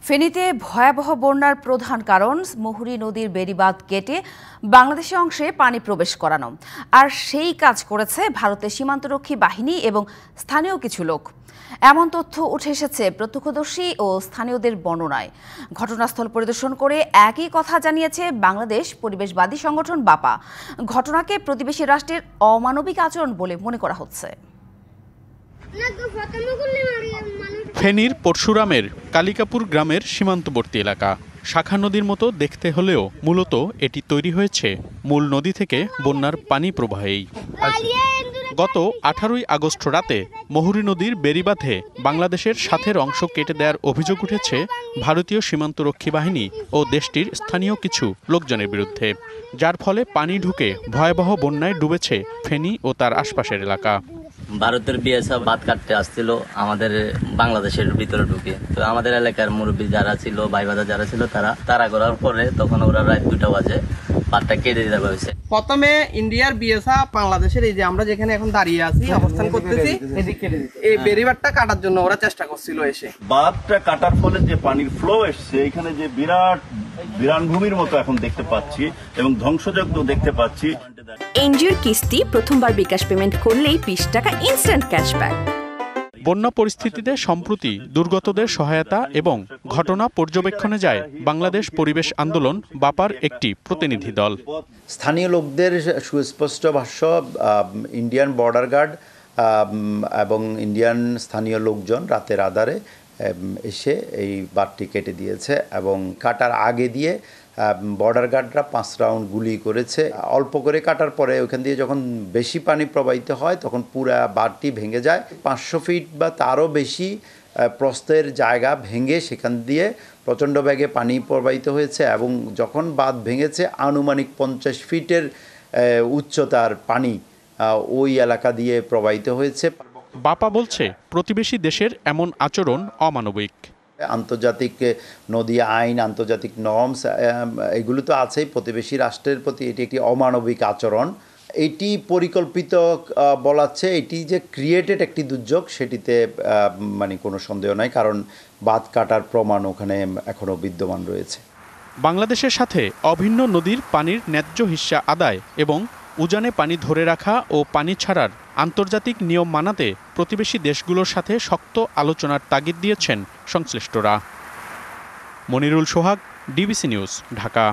ফেনীতে ভয়াবহ বন্যার প্রধান কারণ মুহুরী নদীর বেড়িবাঁধ কেটে বাংলাদেশের অংশে পানি প্রবেশ করানো। আর সেই কাজ করেছে ভারতের সীমান্তরক্ষী বাহিনী এবং স্থানীয় কিছু লোক। এমন তথ্য উঠে এসেছে প্রত্যক্ষদর্শী ও স্থানীয়দের বর্ণনায়। ঘটনাস্থল পরিদর্শন করে একই কথা জানিয়েছে বাংলাদেশ পরিবেশবাদী সংগঠন বাপা। ঘটনাকে প্রতিবেশী রাষ্ট্রের অমানবিক আচরণ বলে মনে করা হচ্ছে। ফেনীর পরশুরামের কালিকাপুর গ্রামের সীমান্তবর্তী এলাকা। শাখা নদীর মতো দেখতে হলেও মূলত এটি তৈরি হয়েছে মূল নদী থেকে বন্যার পানি প্রবাহেই। গত 18ই আগস্ট রাতে মুহুরী নদীর বেড়িবাঁধে বাংলাদেশের সাথের অংশ কেটে দেওয়ার অভিযোগ উঠেছে ভারতীয় সীমান্তরক্ষী বাহিনী ও দেশটির স্থানীয় কিছু লোকজনের বিরুদ্ধে, যার ফলে পানি ঢুকে ভয়াবহ বন্যায় ডুবেছে ফেনী ও তার আশপাশের এলাকা। ভারতের বিএসএফ বাঁধ কাটতে আসছিল আমাদের বাংলাদেশের ভিতরে ঢুকে। তো আমাদের এলাকার মুরব্বী যারা ছিল, ভাইবাদা যারা ছিল, তারা করার পরে তখন ওরা রাত 2টা বাজে বাঁধটা কেটে দিতে হয়েছে। প্রথমে ইন্ডিয়ার বিএসএফ বাংলাদেশের এই যে আমরা যেখানে এখন দাঁড়িয়ে আছি অবস্থান করতেছি, এই বেড়িবাঁধটা কাটার জন্য ওরা চেষ্টা করছিল। এসে বাঁধটা কাটার ফলে যে পানির ফ্লো এসছে, এখানে যে বিরানভূমির মতো এখন দেখতে পাচ্ছি এবং ধ্বংসযজ্ঞ দেখতে পাচ্ছি। এনজিওর কিস্তি প্রথমবার বিকাশ পেমেন্ট করলেই 20 টাকা ইনস্ট্যান্ট ক্যাশব্যাক। বন্যা পরিস্থিতিতে সম্প্রতি দুর্গতদের সহায়তা এবং ঘটনা পর্যবেক্ষণে যায় বাংলাদেশ পরিবেশ আন্দোলন বাপার একটি প্রতিনিধি দল। স্থানীয় লোকদের সুস্পষ্ট ভাষ্য, ইন্ডিয়ান বর্ডার গার্ড এবং ইন্ডিয়ান স্থানীয় লোকজন রাতের আধারে এসে এই বাঁধটি কেটে দিয়েছে এবং কাটার আগে দিয়ে বর্ডার গার্ডরা 5 রাউন্ড গুলি করেছে। অল্প করে কাটার পরে ওখান দিয়ে যখন বেশি পানি প্রবাহিত হয় তখন পুরা বাঁধটি ভেঙে যায়। 500 ফিট বা তারও বেশি প্রস্থের জায়গা ভেঙে সেখান দিয়ে প্রচণ্ড বেগে পানি প্রবাহিত হয়েছে এবং যখন বাঁধ ভেঙেছে আনুমানিক 50 ফিটের উচ্চতার পানি ওই এলাকা দিয়ে প্রবাহিত হয়েছে। বাপা বলছে প্রতিবেশী দেশের এমন আচরণ অমানবিক। আন্তর্জাতিক নদী আইন, আন্তর্জাতিক নর্মস এগুলো তো আছেই। প্রতিবেশী রাষ্ট্রের প্রতি এটি একটি অমানবিক আচরণ। এটি পরিকল্পিত বলাচ্ছে, এটি যে ক্রিয়েটেড একটি দুর্যোগ সেটিতে মানে কোনো সন্দেহ নাই, কারণ বাঁধ কাটার প্রমাণ ওখানে এখনও বিদ্যমান রয়েছে। বাংলাদেশের সাথে অভিন্ন নদীর পানির ন্যায্য হিস্সা আদায় এবং উজানে পানি ধরে রাখা ও পানি ছাড়ার আন্তর্জাতিক নিয়ম মানাতে প্রতিবেশী দেশগুলোর সাথে শক্ত আলোচনার তাগিদ দিয়েছেন সংশ্লিষ্টরা। মনিরুল সোহাগ, ডিবিসি নিউজ, ঢাকা।